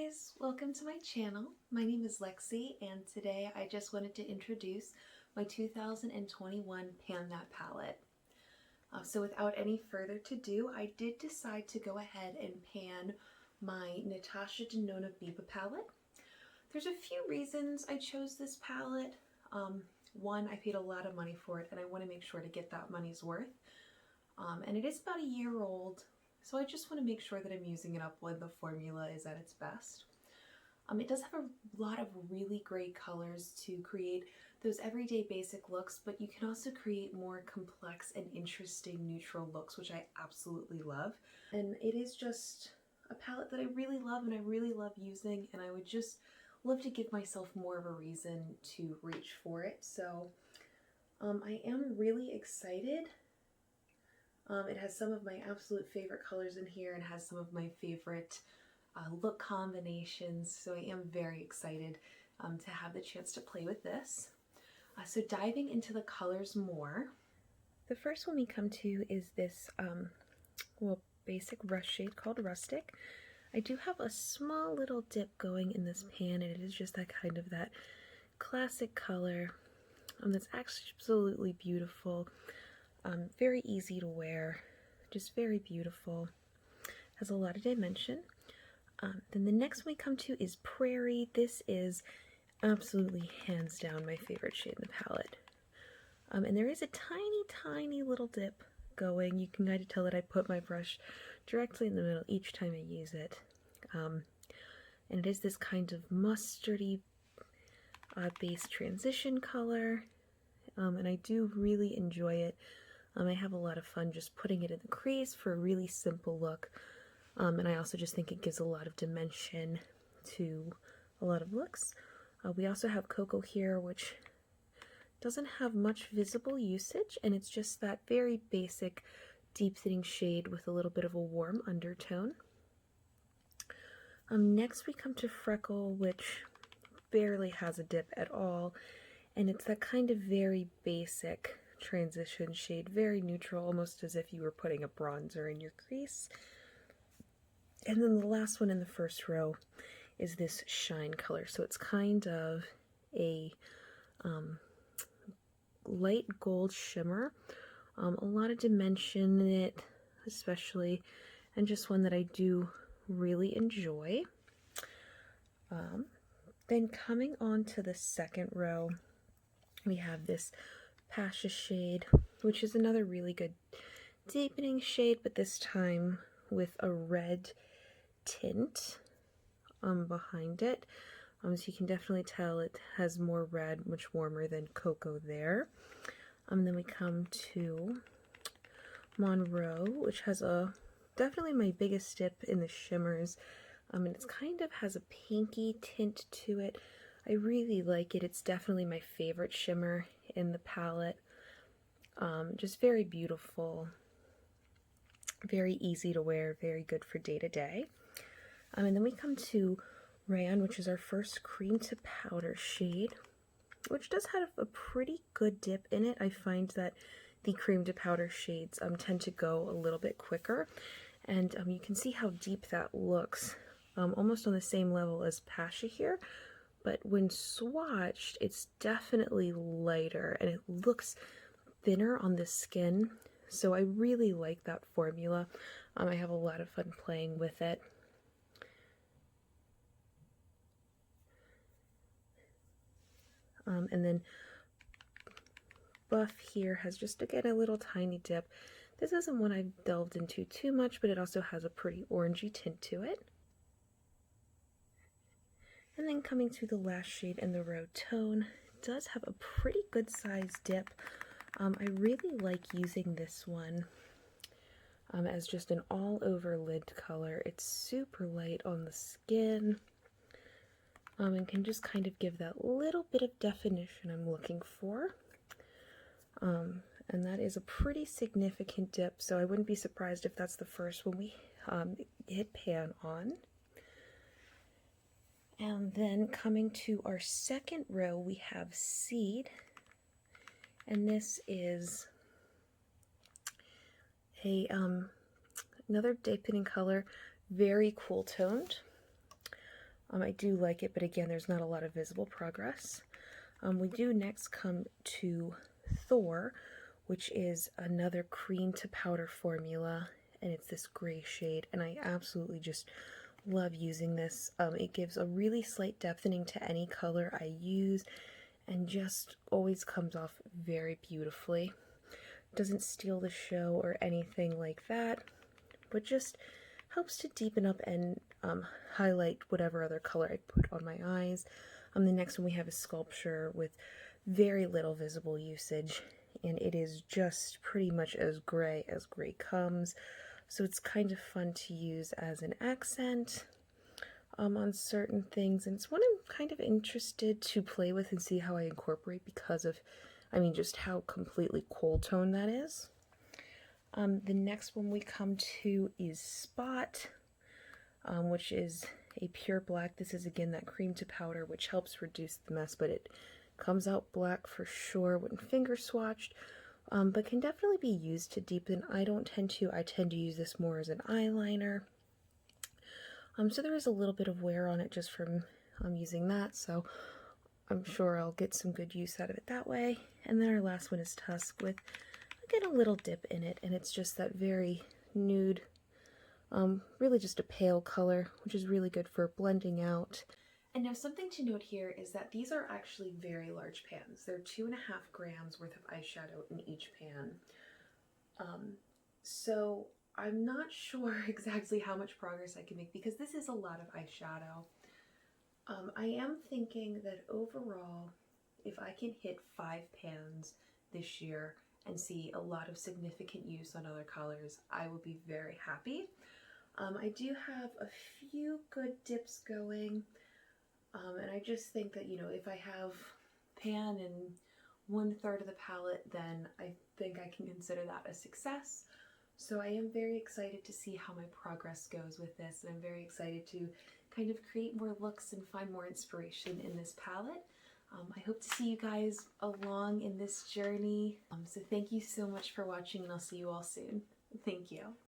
guys, welcome to my channel. My name is Lexi and today I just wanted to introduce my 2021 Pan That palette. So without any further ado, I did decide to go ahead and pan my Natasha Denona Biba palette. There's a few reasons I chose this palette. One, I paid a lot of money for it and I want to make sure to get that money's worth. And it is about a year old. So I just want to make sure that I'm using it up when the formula is at its best. It does have a lot of really great colors to create those everyday basic looks, but you can also create more complex and interesting neutral looks, which I absolutely love. And it is just a palette that I really love and I really love using, and I would just love to give myself more of a reason to reach for it. So I am really excited. It has some of my absolute favorite colors in here and has some of my favorite look combinations, so I am very excited to have the chance to play with this. So diving into the colors more, the first one we come to is this basic rush shade called Rustic. I do have a small little dip going in this pan, and it is just that kind of that classic color that's absolutely beautiful. Very easy to wear, just very beautiful, has a lot of dimension. Then the next one we come to is Prairie. This is absolutely hands down my favorite shade in the palette. And there is a tiny little dip going. You can kind of tell that I put my brush directly in the middle each time I use it. And it is this kind of mustardy base transition color, and I do really enjoy it. I have a lot of fun just putting it in the crease for a really simple look, and I also just think it gives a lot of dimension to a lot of looks. We also have Cocoa here, which doesn't have much visible usage, and it's just that very basic deep-sitting shade with a little bit of a warm undertone. Next we come to Freckle, which barely has a dip at all, and it's that kind of very basic transition shade, very neutral, almost as if you were putting a bronzer in your crease. And then the last one in the first row is this Shine color. So it's kind of a light gold shimmer, a lot of dimension in it especially, and just one that I do really enjoy. Then coming on to the second row, we have this Pasha shade, which is another really good deepening shade, but this time with a red tint behind it. So you can definitely tell it has more red, much warmer than Cocoa there. Then we come to Monroe, which has definitely my biggest dip in the shimmers. And it's kind of has a pinky tint to it. I really like it. It's definitely my favorite shimmer in the palette. Just very beautiful, very easy to wear, very good for day to day. And then we come to Rayon, which is our first cream to powder shade, which does have a pretty good dip in it. I find that the cream to powder shades tend to go a little bit quicker, and you can see how deep that looks, almost on the same level as Pasha here. But when swatched, it's definitely lighter and it looks thinner on the skin. So I really like that formula. I have a lot of fun playing with it. And then Buff here has just, again, a little tiny dip. This isn't one I've delved into too much, but it also has a pretty orangey tint to it. And then coming to the last shade in the Rhode Tone, it does have a pretty good sized dip. I really like using this one as just an all-over lid color. It's super light on the skin, and can just kind of give that little bit of definition I'm looking for. And that is a pretty significant dip, so I wouldn't be surprised if that's the first one we hit pan on. And then coming to our second row, we have Seed, and this is a another deepening color, very cool toned. I do like it, but again, there's not a lot of visible progress. We do next come to Thor, which is another cream to powder formula, and it's this gray shade, and I absolutely just love using this. It gives a really slight depthening to any color I use, and just always comes off very beautifully. Doesn't steal the show or anything like that, but just helps to deepen up and highlight whatever other color I put on my eyes. The next one we have is Sculpture with very little visible usage, and it is just pretty much as gray comes, so it's kind of fun to use as an accent on certain things, and it's one I'm kind of interested to play with and see how I incorporate because of, just how completely cool tone that is. The next one we come to is Spot, which is a pure black. This is again that cream to powder, which helps reduce the mess, but it comes out black for sure when finger swatched, but can definitely be used to deepen. I tend to use this more as an eyeliner. So there is a little bit of wear on it just from using that, so I'm sure I'll get some good use out of it that way. And then our last one is Tusk with, again, a little dip in it, and it's just that very nude, really just a pale color, which is really good for blending out. And now something to note here is that these are actually very large pans. They're 2.5 grams worth of eyeshadow in each pan. So I'm not sure exactly how much progress I can make because this is a lot of eyeshadow. I am thinking that overall, if I can hit 5 pans this year and see a lot of significant use on other colors, I will be very happy. I do have a few good dips going, and I just think that, if I have pan in 1/3 of the palette, then I think I can consider that a success. So I am very excited to see how my progress goes with this, and I'm very excited to kind of create more looks and find more inspiration in this palette. I hope to see you guys along in this journey. So thank you so much for watching, and I'll see you all soon. Thank you.